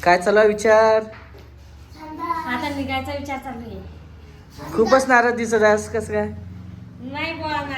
काय चालू आहे विचार? आता निघायचा विचार चालू आहे. खूपच नाराज दिसत आहेस, कसं काय? नाही बुवा.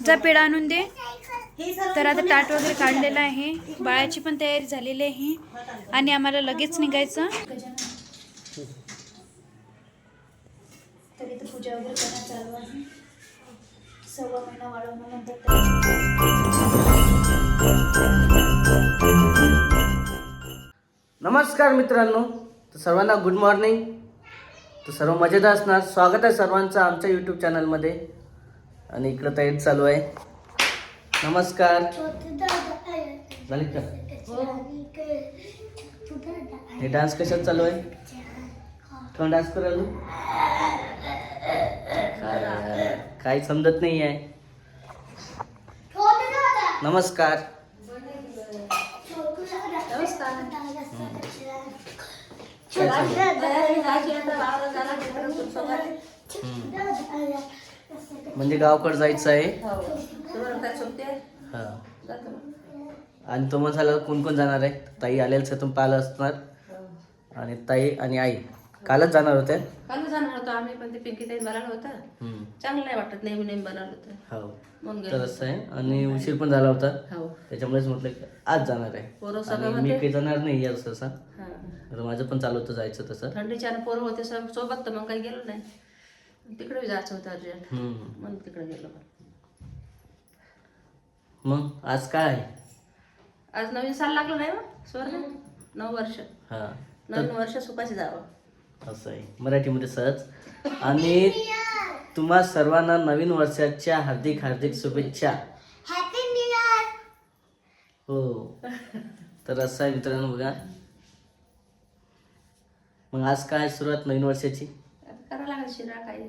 जा पेढा आणून दे. तर आता ताट वगैरे काढलेलं आहे, बाळाची पण तयारी झालेली आहे आणि आम्हाला लगेच निघायचं. तर इथं पूजा वगैरे करणं चालू आहे. 1.25 महिना वाढवल्यानंतर नमस्कार मित्रांनो, तर सर्वांना गुड मॉर्निंग. तर सर्व मजेत असणार. स्वागत आहे सर्वांचं आमच्या यूट्यूब चॅनलमध्ये. आणि इकडं तयारी चालू आहे. नमस्कार. झाली का? हे डान्स कशात चालू आहे? कोण डान्स करायला? काही समजत नाही आहे. नमस्कार. म्हणजे गावकडे जायचं आहे. हा. आणि तो मसाला कोण कोण जाणार आहे? ताई आलेलं तुम्ही पाहिलं असणार. आणि ताई आणि आई कालच जाणार होते. काल जाणार होतो आम्ही, पण ते पिंकी ताई बनवलं होतं. चांगलं नाही वाटत, नेहमी नेहमी बनवलं होतं. हो मग तर असं आहे. आणि उशीर पण झाला होता, हो. त्याच्यामुळेच म्हटलं की आज जाणार आहे. पोरं सगळं आणि मी होते. काही जाणार नाही यार तसं. हा. तर माझं पण चालू होतं जायचं तसं. थंडीच्या पोरं होते सोबत, तर मग काही गेलो नाही. तिकडे जायचं होतं अर्जंट, मग तिकडे गेलो. मग आज काय आहे? आज नवीन साल लागलं नाही मग स्वर्ण 9 वर्ष. हा नवीन वर्ष सुखाचे जावं. असं आहे मराठीमध्ये सहज. आणि तुम्हा सर्वांना नवीन वर्षाच्या हार्दिक हार्दिक शुभेच्छा. Happy new year. हो. तर असं आहे मित्रांनो बघा. मग आज काय सुरुवात नवीन वर्षाची? आता करावं लागेल शिरा काही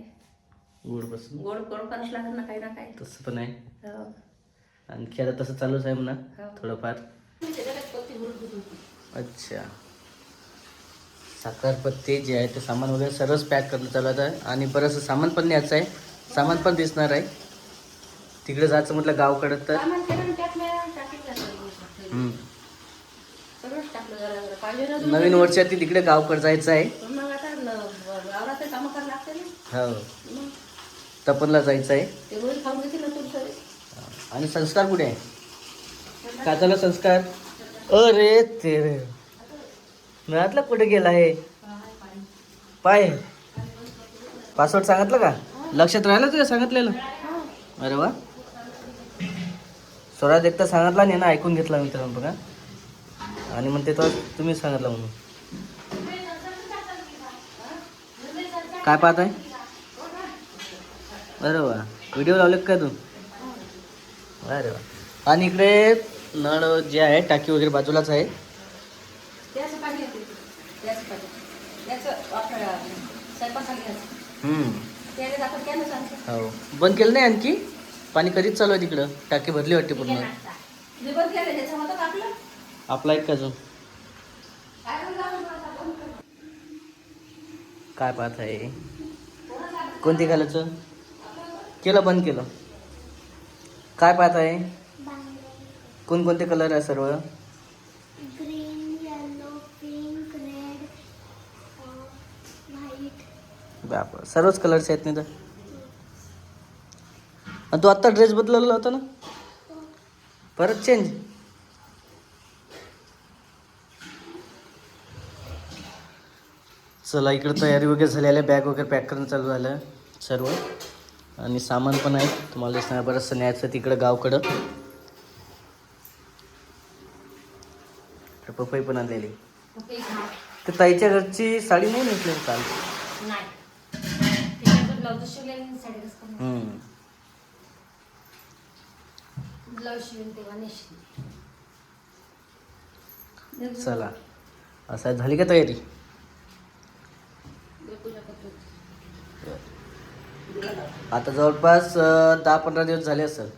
गोड बसून. गोड गोड करावंच लागेल ना, काही ना काही. तसं पण आहे. हो. आणखी आता तसं चालूच आहे म्हणा हो. थोडंफार. अच्छा. साखरपत्ती जे आहे ते सामान वगैरे सर्वच पॅक करणं चालत आहे. आणि बरंचसं सामान पण न्यायचं आहे. सामान पण दिसणार आहे. तिकडे जायचं म्हटलं गावकडं तर सामान केलं ना, टाकलं सगळंच टाकलं जरा जरा. पाहिजे ना नवीन वर्षात तिकडे गावकडे जायचं आहे. मग आता गावात कामं करायला लागते ना. हो. मग तपनला जायचं आहे. ते रोज खाऊन घेतील ना तुला सगळे. आणि संस्कार कुठे आहे? काय झालं संस्कार? अरे ते रे मिळातला कुठे गेला आहे? पाय पासवर्ड सांगितलं का? लक्षात राहिलं तुझ्या सांगितलेलं? अरे वा. स्वराज एकदा सांगितला नाही ना, ऐकून घेतला मित्रांनो बघा. आणि म्हणते तो तुम्ही सांगितलं म्हणून. काय पाहत आहे? अरे वा. व्हिडिओ लावले काय तू? अरे वा. आणि इकडे नळ जे आहे टाकी वगैरे बाजूलाच आहे. त्याचं पाणी येते, त्याचं पाणी, त्याचं वापरायला स्वयंपाकाला घ्यायचं. त्याने आपण त्यानं सांगतो. हो. बंद केलं नाही आणखी? पाणी कधीच चालू आहे तिकडं? टाकी भरली वाटते पूर्ण. जे बंद केलं त्याच्यामध्ये टाकलं. आपला एक अजून काय पाहत आहे? कोणती घालायचं? केलं बंद केलं. काय पाहत आहे? कोणकोणते कलर आहे सर्व? Green, yellow, pink, red, white. बाप सर्वच कलर्स आहेत नाही तर. आणि तू आत्ता ड्रेस बदलवला होता ना, परत चेंज? चला इकडं तयारी वगैरे झालेली आहे. बॅग वगैरे पॅक करणं चालू झालं सर्व. आणि सामान पण आहे, तुम्हाला दिसणार बरंचसं न्यायचं तिकडं गावकडं. पपई पण आणलेली. ते ताईच्या घरची साडी नाही नेसली काल? नाही, त्याच्यावर ब्लाऊज शिवलेली साडी कसं ब्लाऊज शिवून तेव्हा नेसली. चला असं झाली का तयारी? आता जवळपास 10-15 दिवस झाले असेल.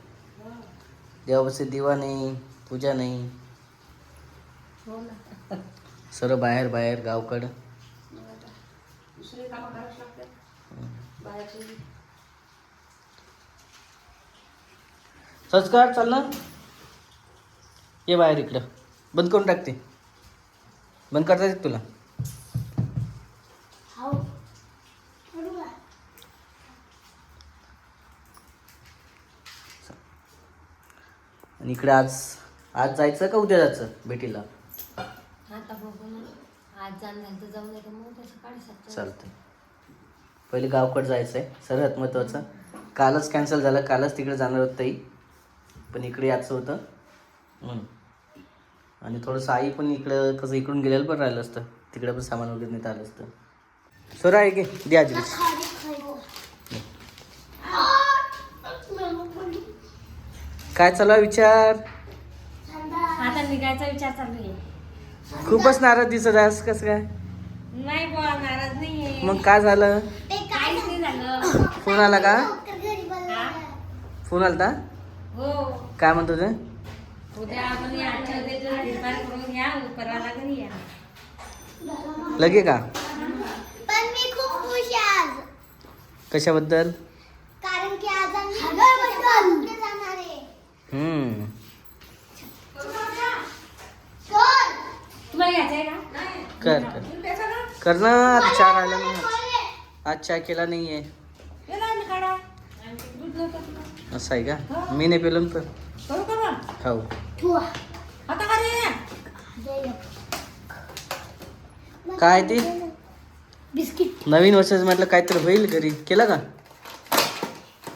देवापाशी दिवा नाही, पूजा नाही. हो ना. सर्व बाहेर बाहेर गावकडं. दुसरे कामं करावंच लागतात बाहेरची. संस्कार चाल ना, ये बाहेर इकडं. बंद करून टाकते. बंद करता येत तुला? आणि इकडे आज जायचं का उद्या जायचं भेटीला? आता बघू ना, आज जाणार तर जाऊ, नाही तर मग त्याचं काढ चालतंय. पहिले गावकडे जायचं आहे सर्वात महत्त्वाचं. कालच कॅन्सल झालं, कालच तिकडे जाणार होतं ताई, पण इकडे यायचं होतं म्हणून. आणि थोडंसं आई पण इकडं कसं इकडून गेलेलं पण राहिलं असतं, तिकडे पण सामान वगैरे नेता आलं असतं. सोरा आहे की द्या आजी. काय चालू आहे विचार? आता निघायचा विचार चालू आहे. खूपच नाराज दिसत आहेस, कसं काय? नाही बुवा, नाराज नाहीये. मग काय झालं? काहीच नाही झालं. फोन आला का? हा? फोन आलता? हो, काय म्हणतो ते? उद्या आपण या आठवड्यात निर्माण करून या, परवाला घरी या. लगे का? पण मी खूप खुश आहे आज, कशाबद्दल? कारण की आज आम्ही कुठे जाणार आहे. तुम्हाला घ्यायचं आहे का? कर कर कर ना. आता चहा राहिला ना, आज चहा केला नाहीये. असं आहे का? मी नाही पेलो तर खाऊ. काय ती बिस्किट नवीन वर्षाचं म्हटलं काहीतरी होईल घरी, केलं का?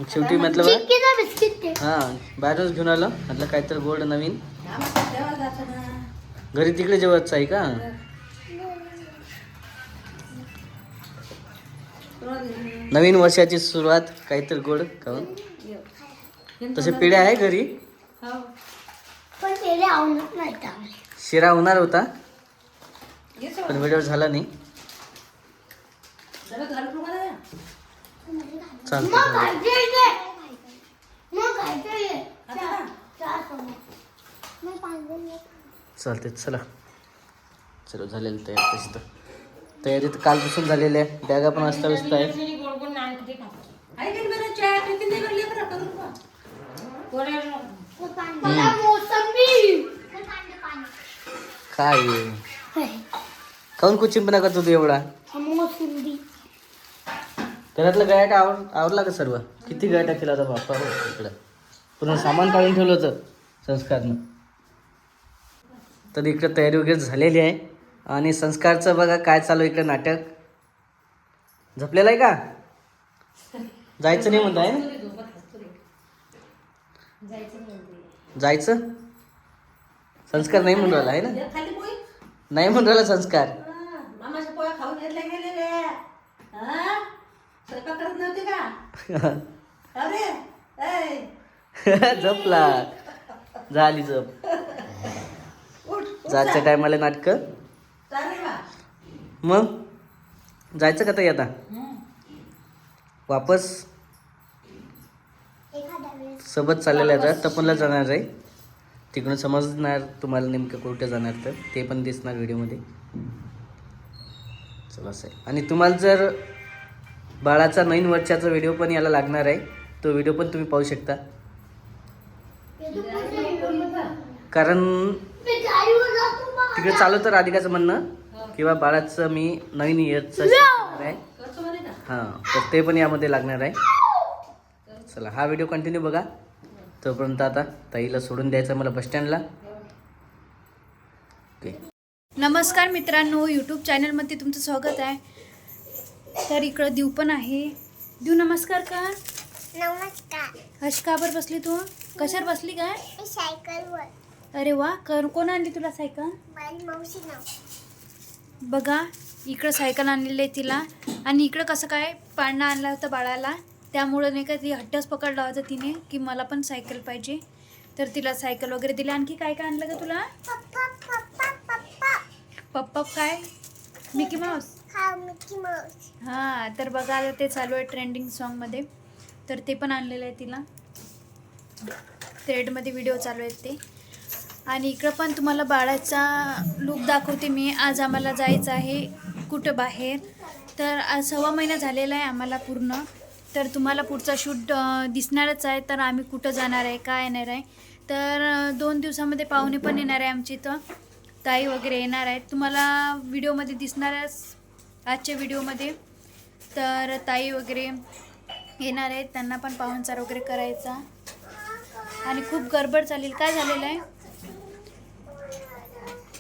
मग शेवटी म्हटलं बा चिक्कीचा बिस्किट ते. हां बाहेरूनच घेऊन आलं, म्हटलं काहीतरी गोल्ड नवीन घरी तिकडे जेवायचं आहे का? नवीन वर्षाची सुरुवात काहीतरी गोड खाऊन. तसे पिढ्या आहे घरी, पण तेले आवडत नाही का? शिरा होणार होता पण व्हिडिओ झाला नाही. चालतं मग खायचं, मग खायचं. चहा सोबत. मग पाणी. चालते. चला चलो झालेलं तयार. तशी तर तयारी तर कालपासून झालेली आहे. बॅगा पण अस्ताव्यस्त आहे. मला मोसंबी. काय आहे? काऊन कुचिंपणा करतो तू एवढा? मोसंबी. घरातलं गॅट आवरला का सर्व? किती गॅटा केला होता बापा हो इकडं. पूर्ण सामान काढून ठेवलं होतं संस्कारनं. तर इकडं तयारी वगैरे झालेली आहे. आणि संस्कारचं बघा काय चालू इकडं नाटक. झोपलेलं आहे का? जायचं नाही म्हणताय ना? जायचं संस्कार नाही म्हणून राहिला आहे ना? नाही म्हणून राहिला संस्कार. मामाच्या पोळ्या खाऊन घेतल्या गेलेले. स्वयंपाक करत नव्हते का? अरे झोपला. झाली झोप. जायच्या टायमाला नाटकं. मग जायचं का ताई आता वापस? एखाद्या वेळेस सोबत चाललेलं आहे. आता तपनला जाणार आहे, तिकडून समजणार तुम्हाला नेमकं कुठे जाणार, तर ते पण दिसणार व्हिडिओमध्ये. चला असं आहे. आणि तुम्हाला जर बाळाचा 9 वर्षाचा व्हिडिओ पण याला लागणार आहे, तो व्हिडिओ पण तुम्ही पाहू शकता. कारण तिकडे चालू तर राधिकाचं म्हणणं किंवा बाळाचं मी 9 इयर्सचं आहे हां, तर ते पण यामध्ये लागणार आहे. चला हा व्हिडिओ कंटिन्यू बघा. तोपर्यंत आता ताईला सोडून द्यायचं मला बसस्टँडला. ओके. नमस्कार मित्रांनो, यूट्यूब चॅनलमध्ये तुमचं स्वागत आहे. तर इकडं देव पण आहे. देव नमस्कार का? नमस्कार. हश का बरं बसली तू? कशावर बसली काय? मी सायकलवर. अरे वा, कोण आणली तुला सायकल? माझी मावशी नाव. बघा इकडं सायकल आणलेली आहे तिला. आणि इकडं कसं काय पाळणा आणला होता बाळाला, त्यामुळं नाही का ती हट्टच पकडला होता तिने की मला पण सायकल पाहिजे. तर तिला सायकल वगैरे दिली. आणखी काय काय आणलं का तुला? पप्पा पप्पा पप्पा. पप्पा काय? Mickey Mouse. हा मिकी माऊस. हां, तर बघा आता ते चालू आहे ट्रेंडिंग सॉन्गमध्ये, तर ते पण आणलेलं आहे तिला. थ्रेडमध्ये व्हिडिओ चालू आहेत ते. आणि इकडं पण तुम्हाला बाळाचा लूक दाखवते मी. आज आम्हाला जायचं आहे कुठं बाहेर. तर आज 1.25 महिना झालेला आहे आम्हाला पूर्ण. तर तुम्हाला पुढचा शूट दिसणारच आहे. तर आम्ही कुठं जाणार आहे, काय येणार आहे. तर 2 दिवसामध्ये पाहुणे पण येणार आहे आमची इथं. ताई वगैरे येणार आहेत. तुम्हाला व्हिडिओमध्ये दिसणारच आजच्या व्हिडिओमध्ये. तर ताई वगैरे येणार आहेत, त्यांना पण पाहुणचार वगैरे करायचा आणि खूप गडबड चालेल. काय झालेलं आहे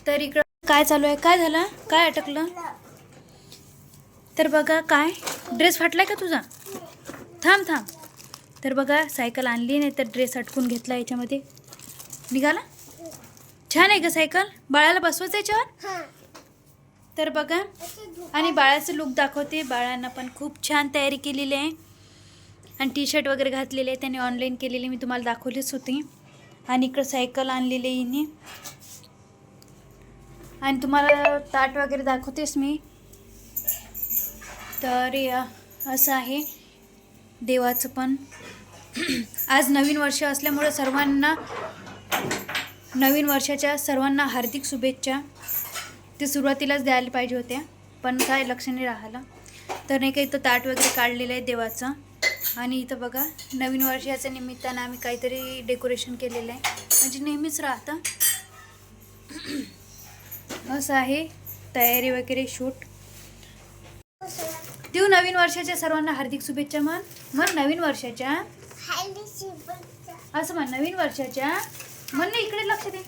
तर इकडं काय चालू आहे, काय झालं, काय अटकलं तर बघा. काय ड्रेस फाटलाय का तुझा? थांब थांब. तर बघा सायकल आणली नाही तर ड्रेस अटकून घेतला याच्यामध्ये. निघाला. छान आहे का सायकल? बाळाला बसवायचं याच्यावर. तर बघा आणि बाळाचं लुक दाखवते. बाळांना पण खूप छान तयारी केलेली आहे आणि टी शर्ट वगैरे घातलेले आहे. त्याने ऑनलाईन केलेली, मी तुम्हाला दाखवलीच होती. आणि इकडं सायकल आणलेली आहे हिने. आणि तुम्हाला ताट वगैरे दाखवतेस मी. तर असं आहे देवाचं पण. आज नवीन वर्ष असल्यामुळे सर्वांना नवीन वर्षाच्या सर्वांना हार्दिक शुभेच्छा. ते सुरुवातीलाच द्यायला पाहिजे होत्या पण काय लक्ष नाही राहिलं. तर नाही का इथं ताट वगैरे काढलेलं आहे देवाचं. आणि इथं बघा नवीन वर्षाच्या निमित्तानं आम्ही काहीतरी डेकोरेशन केलेलं आहे, म्हणजे नेहमीच राहतं. असं आहे तयारी वगैरे शूट. देऊ नवीन वर्षाच्या सर्वांना हार्दिक शुभेच्छा. म्हण नवीन वर्षाच्या. असं म्हण नवीन वर्षाच्या. म्हण ना इकडे लक्ष दे.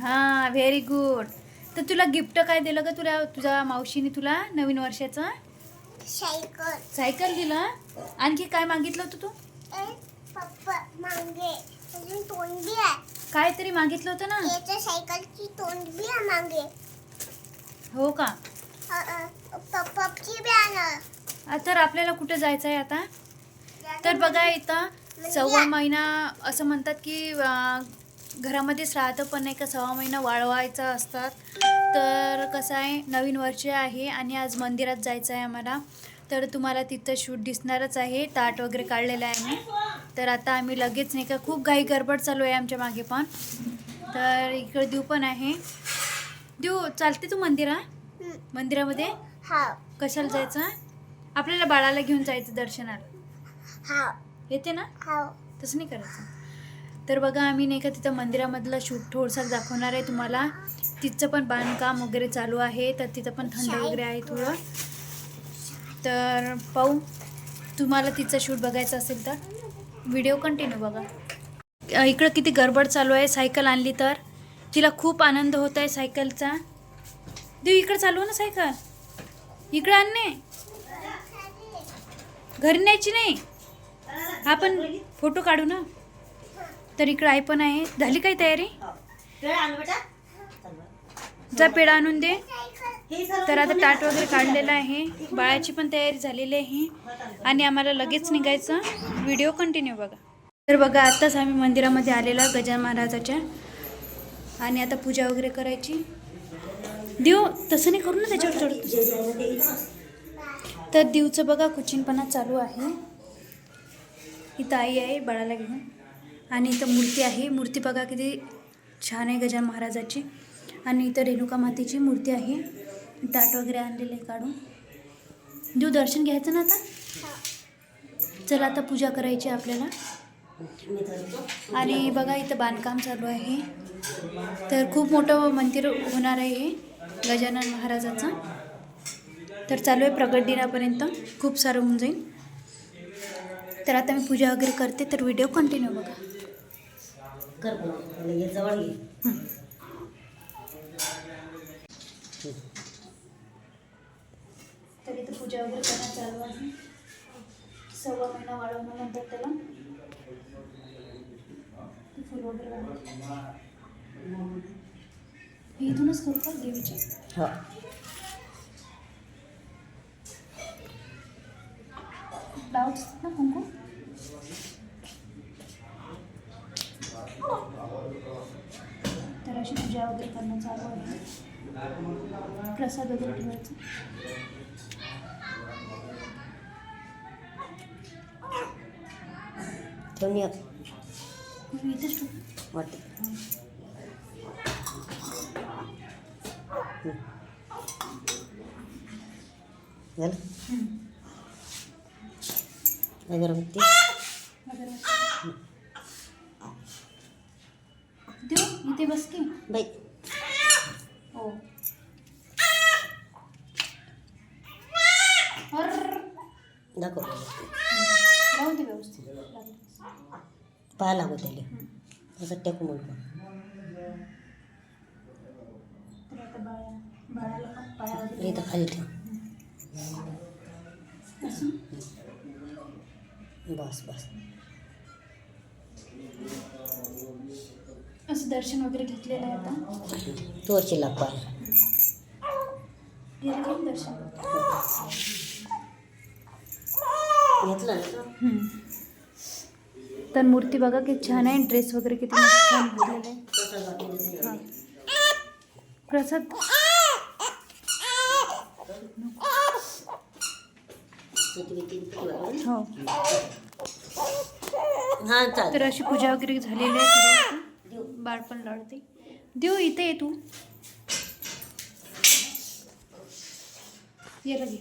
हां व्हेरी गुड. तर तुला गिफ्ट काय दिलं का तुला तुझ्या मावशीने तुला नवीन वर्षाचं? सायकल दिलं. आणखी काय मागितलं होतं तू? काहीतरी मागितलं होतं ना. सायकलची तोंडी मागे. हो का? पप्पाची बॅनर. तर आपल्याला कुठे जायचं आहे आता? तर बघा इथं 1.25 महिना असं म्हणतात की घरामध्येच राहतं पण नाही का 1.25 महिना वाळवायचं असतात. तर कसं आहे नवीन वर्ष आहे आणि आज मंदिरात जायचं आहे आम्हाला. तर तुम्हाला तिथं शूट दिसणारच आहे. ताट वगैरे काढलेलं आहे मी. तर आता आम्ही लगेच नाही का खूप घाई गडबड चालू आहे आमच्या मागे पण. तर इकडे देव पण आहे. देव चालते तू मंदिरामध्ये? कशाला जायचं? आपल्याला बाळाला घेऊन जायचं दर्शनाला. येते ना? तसं नाही करायचं. तर बघा आम्ही नाही का तिथं मंदिरामधलं शूट थोडंसं दाखवणार आहे तुम्हाला. तिथचं पण बांधकाम वगैरे चालू आहे. तर तिथं पण थंड वगैरे आहे थोडं. तर पाहू. तुम्हाला तिचं शूट बघायचं असेल तर व्हिडिओ कंटिन्यू बघा. इकडं किती गडबड चालू आहे. सायकल आणली तर तिला खूप आनंद होत आहे सायकलचा. देऊ इकडं चालू ना सायकल. इकडं आणणे. घरी न्यायची नाही. आपण फोटो काढू ना. तर इकडं आई पण आहे. झाली काय तयारी? जा पेढा आणून दे. तर आता ताट वगैरे काढलेलं आहे. बाळाची पण तयारी झालेली आहे आणि आम्हाला लगेच निघायचं. व्हिडिओ कंटिन्यू बघा. तर बघा आत्ताच आम्ही मंदिरामध्ये आलेला गजानन महाराजाच्या आणि आता पूजा वगैरे करायची. देव तसं नाही करू ना त्याच्यावर चढतो. तर देवचं बघा कुचिनपणा चालू आहे. इथं आई आहे बाळाला घेऊन आणि इथं मूर्ती आहे. मूर्ती बघा किती छान आहे गजानन महाराजाची. आणि इथं रेणुका मातेची मूर्ती आहे. ताट वगैरे आणलेलं आहे काढून. देव दर्शन घ्यायचं ना आता. चला आता पूजा करायची आपल्याला. आणि बघा इथं बांधकाम चालू आहे. तर खूप मोठं मंदिर होणार आहे हे गजानन महाराजाचं. तर चालू आहे प्रगट दिनापर्यंत खूप सारं होऊन जाईल. तर आता मी पूजा वगैरे करते. तर व्हिडिओ कंटिन्यू बघा. तर इथं पूजा वगैरे करणं चालू आहे. 1.25 महिना वाढवणं म्हणतात त्याला. फुल वगैरे इथूनच करू का देवीच्या? लावत असतात ना कुंकू. तर अशी पूजा वगैरे करणं चालू आहे. प्रसाद वगैरे ठेवायचा. इथेच वाटते. अगरबत्ती देऊ इथे बस की बाई हो अर्र. दाखव राहू दे व्यवस्थित लागलं. पाया लागू त्याला असं टेकू म्हणतो. तर आता बाळाला पण पाया वगैरे इथं खाली ठेव. असं. बस बस. असं दर्शन वगैरे घेतलेलं आहे आता. तू अशी लाग पाय. गेलं का दर्शन? घेतलं ना तू? तर मूर्ती बघा किती छान आहे. ड्रेस वगैरे किती मस्त छान घातलेला आहे. हां. प्रसाद हो. हां चाल. तर अशी पूजा वगैरे झालेली आहे सर्व आता. बाळ पण लढते. देऊ इथे ये तू. ये लगे.